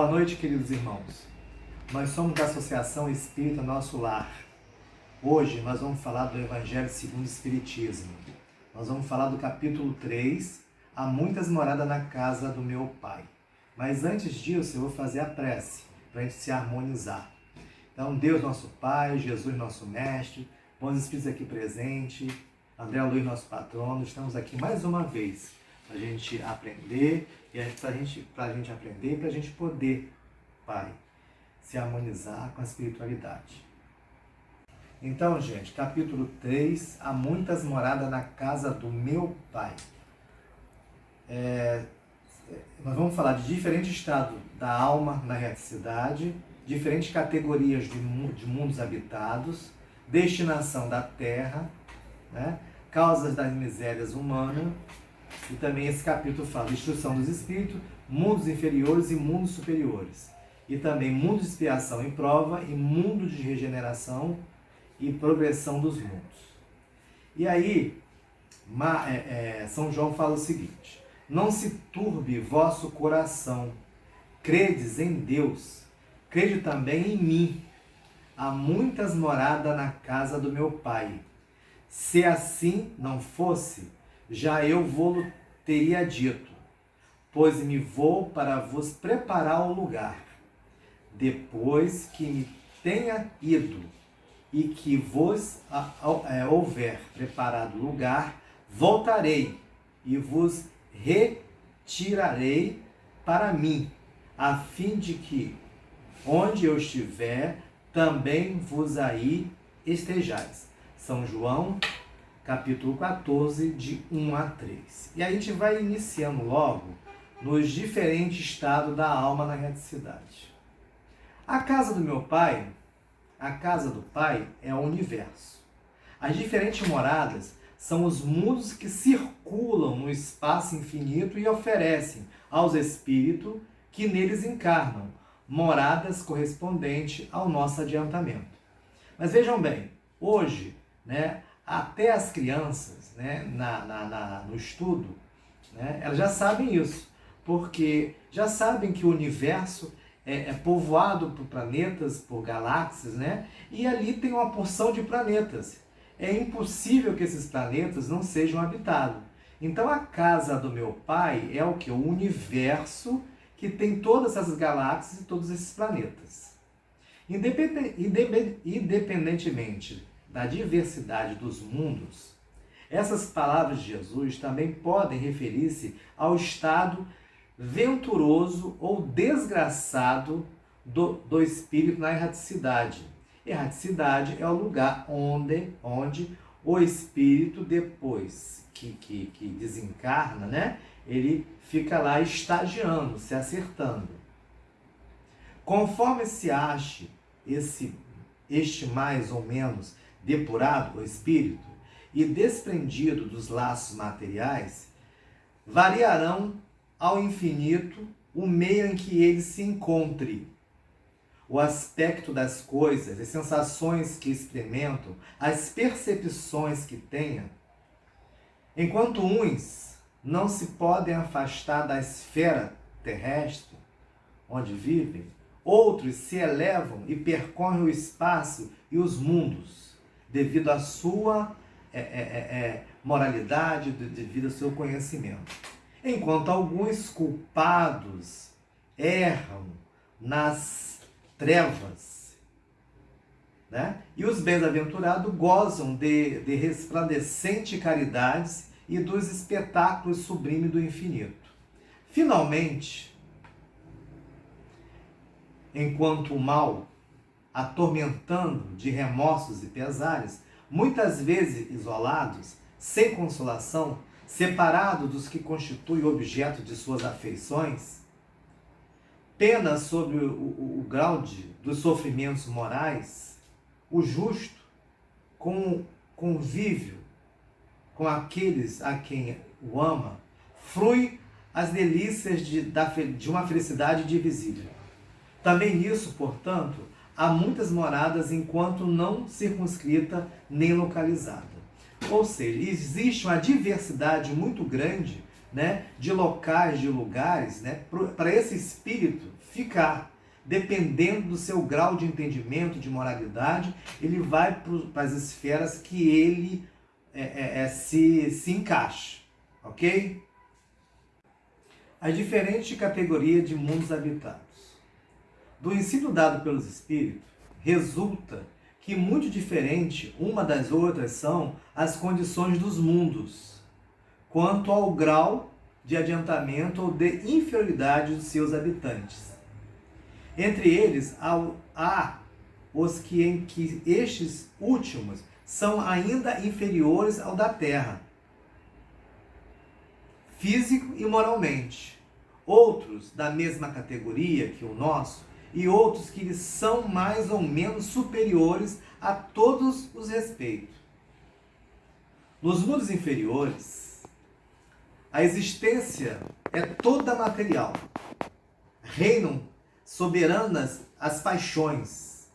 Boa noite, queridos irmãos. Nós somos da Associação Espírita Nosso Lar. Hoje nós vamos falar do Evangelho segundo o Espiritismo. Nós vamos falar do capítulo 3, Há muitas moradas na casa do meu Pai. Mas antes disso eu vou fazer a prece, para a gente se harmonizar. Então, Deus nosso Pai, Jesus nosso Mestre, bons Espíritos aqui presentes, André Luiz nosso patrono, estamos aqui mais uma vez para a gente aprender, para a gente aprender e para a gente poder, Pai, se harmonizar com a espiritualidade. Então, gente, capítulo 3, Há muitas moradas na casa do meu Pai. Nós vamos falar de diferentes estados da alma na erraticidade, diferentes categorias de mundos habitados, destinação da terra, né? Causas das misérias humanas, e também esse capítulo fala de instrução dos espíritos, mundos inferiores e mundos superiores, e também mundo de expiação e prova, e mundo de regeneração e progressão dos mundos. E aí, São João fala o seguinte: não se turbe vosso coração, credes em Deus, crede também em mim. Há muitas moradas na casa do meu Pai. Se assim não fosse, já eu vou teria dito, pois me vou para vos preparar o lugar. Depois que me tenha ido e que vos houver preparado lugar, voltarei e vos retirarei para mim, a fim de que, onde eu estiver, também vos aí estejais. São João, capítulo 14, de 1 a 3. E a gente vai iniciando logo nos diferentes estados da alma na erraticidade. A casa do meu Pai, a casa do Pai é o universo. As diferentes moradas são os mundos que circulam no espaço infinito e oferecem aos espíritos que neles encarnam moradas correspondentes ao nosso adiantamento. Mas vejam bem, hoje, né, até as crianças, né, no estudo, né, elas já sabem isso, porque já sabem que o universo é povoado por planetas, por galáxias, né, e ali tem uma porção de planetas. É impossível que esses planetas não sejam habitados. Então a casa do meu Pai é o que? O universo que tem todas essas galáxias e todos esses planetas. Independentemente da diversidade dos mundos, essas palavras de Jesus também podem referir-se ao estado venturoso ou desgraçado do espírito na erraticidade. Erraticidade é o lugar onde o espírito, depois que desencarna, né, ele fica lá estagiando, se acertando. Conforme se ache este mais ou menos depurado, o espírito, e desprendido dos laços materiais, variarão ao infinito o meio em que ele se encontre. O aspecto das coisas, as sensações que experimentam, as percepções que tenha, enquanto uns não se podem afastar da esfera terrestre onde vivem, outros se elevam e percorrem o espaço e os mundos, devido à sua moralidade, devido ao seu conhecimento. Enquanto alguns culpados erram nas trevas, né? E os bem-aventurados gozam de resplandecentes caridades e dos espetáculos sublimes do infinito. Finalmente, enquanto o mal, atormentando de remorsos e pesares, muitas vezes isolados, sem consolação, separados dos que constituem o objeto de suas afeições, pena sobre o grau dos sofrimentos morais, o justo, com convívio com aqueles a quem o ama, frui as delícias de uma felicidade divisível. Também nisso, portanto, há muitas moradas enquanto não circunscrita nem localizada. Ou seja, existe uma diversidade muito grande, né, de locais, de lugares, né, para esse espírito ficar. Dependendo do seu grau de entendimento, de moralidade, ele vai para as esferas que ele se encaixa, ok? As diferentes categorias de mundos habitados. Do ensino dado pelos Espíritos, resulta que muito diferente uma das outras são as condições dos mundos, quanto ao grau de adiantamento ou de inferioridade dos seus habitantes. Entre eles, há os em que estes últimos são ainda inferiores ao da Terra, físico e moralmente. Outros da mesma categoria que o nosso, e outros que lhes são mais ou menos superiores a todos os respeitos. Nos mundos inferiores, a existência é toda material. Reinam soberanas as paixões,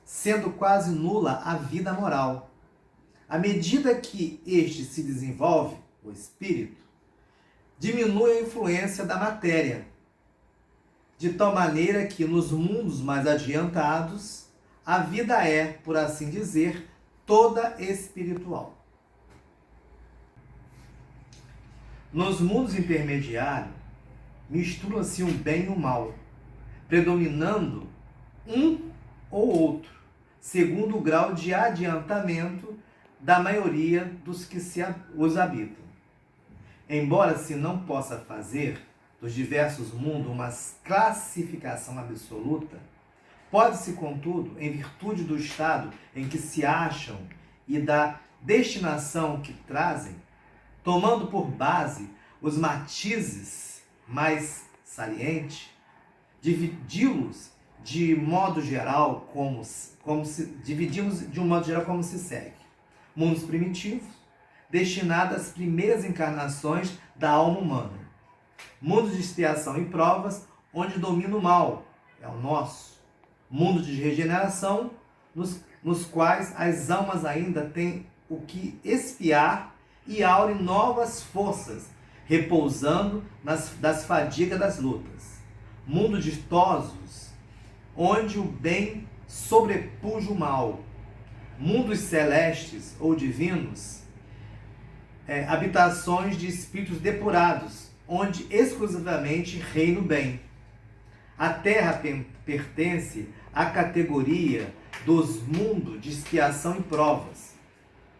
sendo quase nula a vida moral. À medida que este se desenvolve, o espírito, diminui a influência da matéria, de tal maneira que nos mundos mais adiantados, a vida é, por assim dizer, toda espiritual. Nos mundos intermediários, misturam-se o bem e o mal, predominando um ou outro, segundo o grau de adiantamento da maioria dos que os habitam. Embora se não possa fazer dos diversos mundos uma classificação absoluta, pode-se, contudo, em virtude do estado em que se acham e da destinação que trazem, tomando por base os matizes mais salientes, dividi-los de modo geral como se segue: mundos primitivos, destinados às primeiras encarnações da alma humana; mundos de expiação e provas, onde domina o mal, é o nosso; mundos de regeneração, nos quais as almas ainda têm o que expiar e aurem novas forças, repousando das fadigas das lutas; mundo ditosos, onde o bem sobrepuja o mal; mundos celestes ou divinos, habitações de espíritos depurados, onde exclusivamente reina o bem. A Terra pertence à categoria dos mundos de expiação e provas,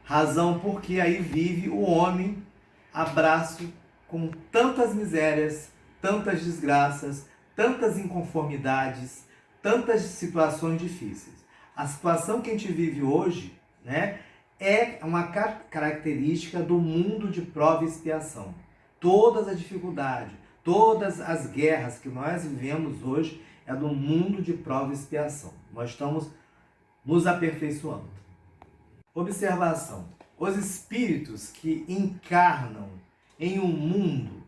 razão porque aí vive o homem abraço com tantas misérias, tantas desgraças, tantas inconformidades, tantas situações difíceis. A situação que a gente vive hoje, né, é uma característica do mundo de prova e expiação. Todas as dificuldades, todas as guerras que nós vivemos hoje é do mundo de prova e expiação. Nós estamos nos aperfeiçoando. Observação: os espíritos que encarnam em um mundo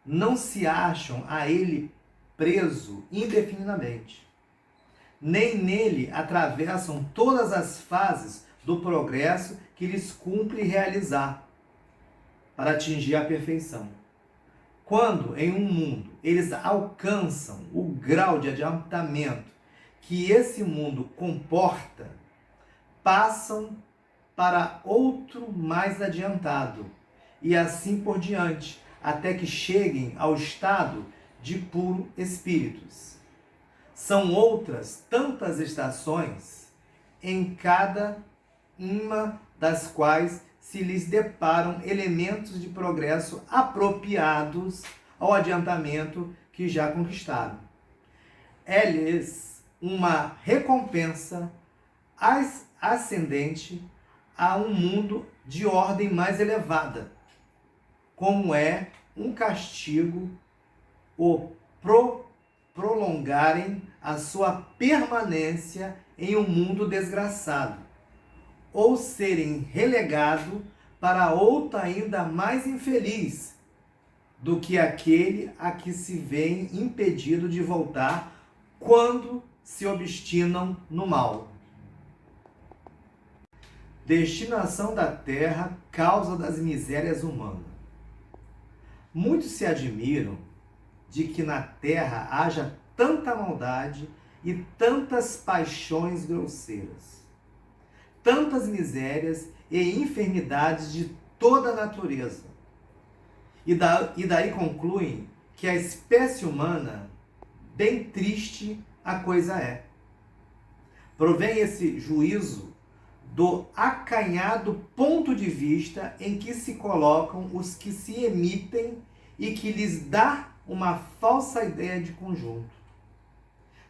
não se acham a ele preso indefinidamente, nem nele atravessam todas as fases do progresso que lhes cumpre realizar para atingir a perfeição. Quando em um mundo eles alcançam o grau de adiantamento que esse mundo comporta, passam para outro mais adiantado, e assim por diante, até que cheguem ao estado de puro espíritos. São outras tantas estações, em cada uma das quais se lhes deparam elementos de progresso apropriados ao adiantamento que já conquistaram. É-lhes uma recompensa ascendente a um mundo de ordem mais elevada, como é um castigo o prolongarem a sua permanência em um mundo desgraçado, ou serem relegados para outro ainda mais infeliz do que aquele a que se vêem impedido de voltar quando se obstinam no mal. Destinação da terra, causa das misérias humanas. Muitos se admiram de que na terra haja tanta maldade e tantas paixões grosseiras, tantas misérias e enfermidades de toda a natureza. E daí concluem que a espécie humana, bem triste a coisa é. Provém esse juízo do acanhado ponto de vista em que se colocam os que se emitem e que lhes dá uma falsa ideia de conjunto.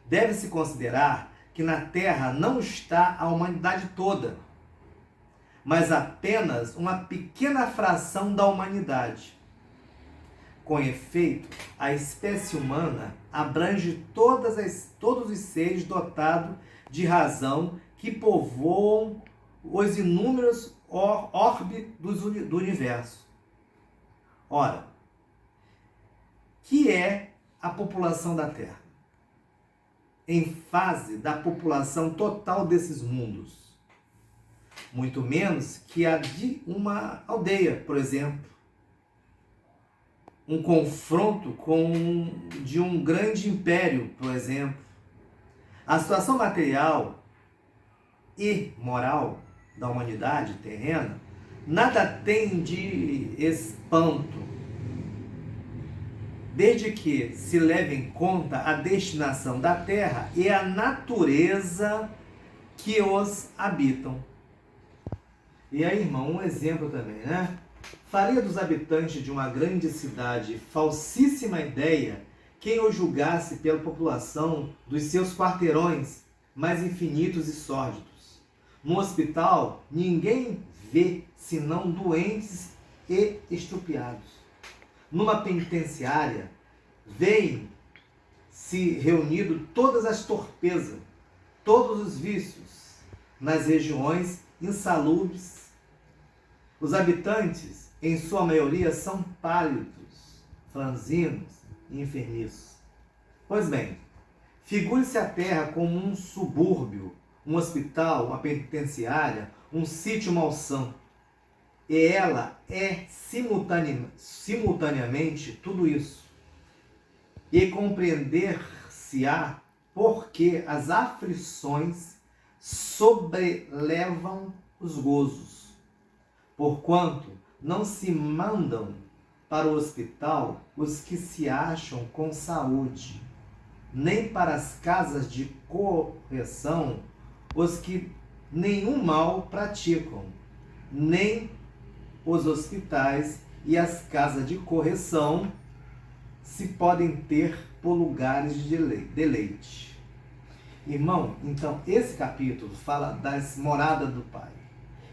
Deve-se considerar que na Terra não está a humanidade toda, mas apenas uma pequena fração da humanidade. Com efeito, a espécie humana abrange todos os seres dotados de razão que povoam os inúmeros orbes do universo. Ora, que é a população da Terra? Em fase da população total desses mundos. Muito menos que a de uma aldeia, por exemplo. Um confronto de um grande império, por exemplo. A situação material e moral da humanidade terrena nada tem de espanto, desde que se leve em conta a destinação da terra e a natureza que os habitam. E aí, irmão, um exemplo também, né? Faria dos habitantes de uma grande cidade falsíssima ideia quem os julgasse pela população dos seus quarteirões mais infinitos e sórdidos. No hospital, ninguém vê senão doentes e estrupiados. Numa penitenciária, vêm-se reunido todas as torpezas, todos os vícios, nas regiões insalubres. Os habitantes, em sua maioria, são pálidos, franzinos e enfermiços. Pois bem, figure-se a Terra como um subúrbio, um hospital, uma penitenciária, um sítio malsão. E ela é simultaneamente tudo isso. E compreender-se-á porque as aflições sobrelevam os gozos. Porquanto não se mandam para o hospital os que se acham com saúde, nem para as casas de correção os que nenhum mal praticam, nem os hospitais e as casas de correção se podem ter por lugares de deleite. Irmão, então esse capítulo fala das moradas do Pai.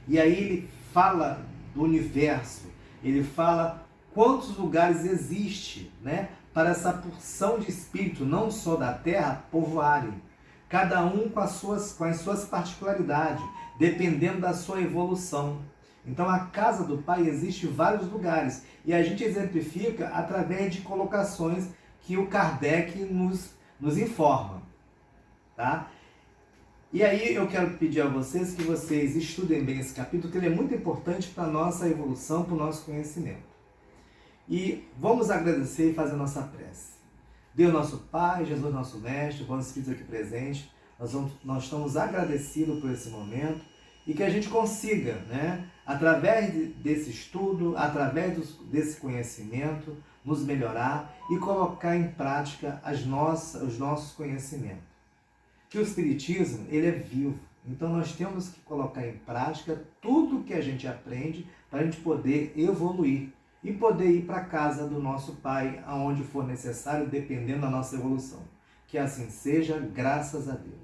E aí ele fala do universo, ele fala quantos lugares existe, né, para essa porção de espírito, não só da terra, povoarem. Cada um com as suas particularidades, dependendo da sua evolução. Então a casa do Pai existe em vários lugares. E a gente exemplifica através de colocações que o Kardec nos informa. Tá? E aí eu quero pedir a vocês que vocês estudem bem esse capítulo, que ele é muito importante para a nossa evolução, para o nosso conhecimento. E vamos agradecer e fazer a nossa prece. Deus nosso Pai, Jesus nosso Mestre, bons espíritos aqui presentes, nós estamos agradecidos por esse momento e que a gente consiga, né, através desse estudo, através desse conhecimento, nos melhorar e colocar em prática os nossos conhecimentos. Que o Espiritismo, ele é vivo, então nós temos que colocar em prática tudo que a gente aprende para a gente poder evoluir e poder ir para a casa do nosso Pai, aonde for necessário, dependendo da nossa evolução. Que assim seja, graças a Deus.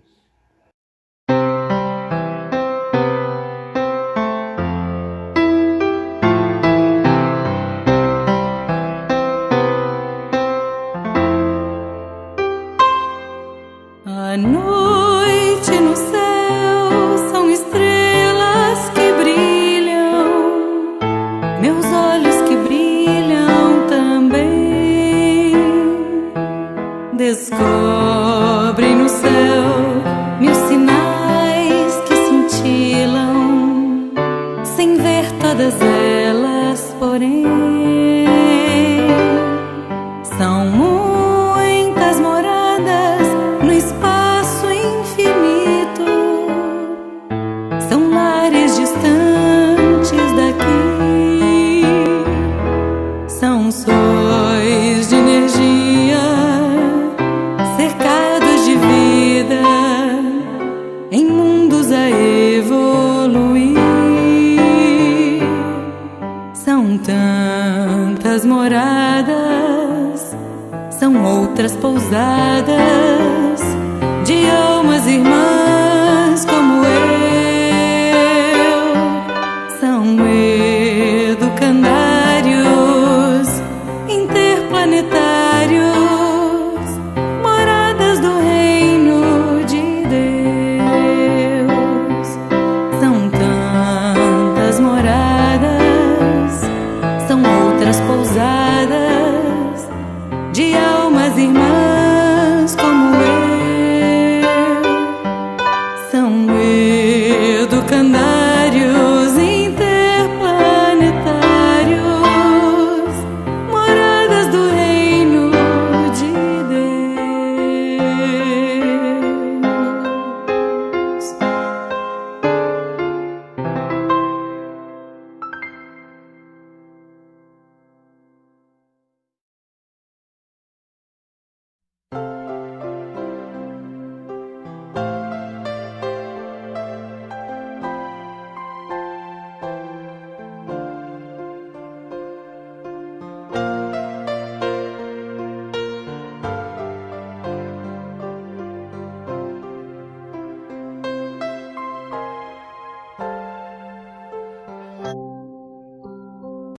A noite no céu são estrelas que brilham, meus olhos que brilham também. Descobrem no céu mil sinais que cintilam, sem ver todas elas, porém, são muitas moradas nossas moradas são outras pousadas de almas irmãs como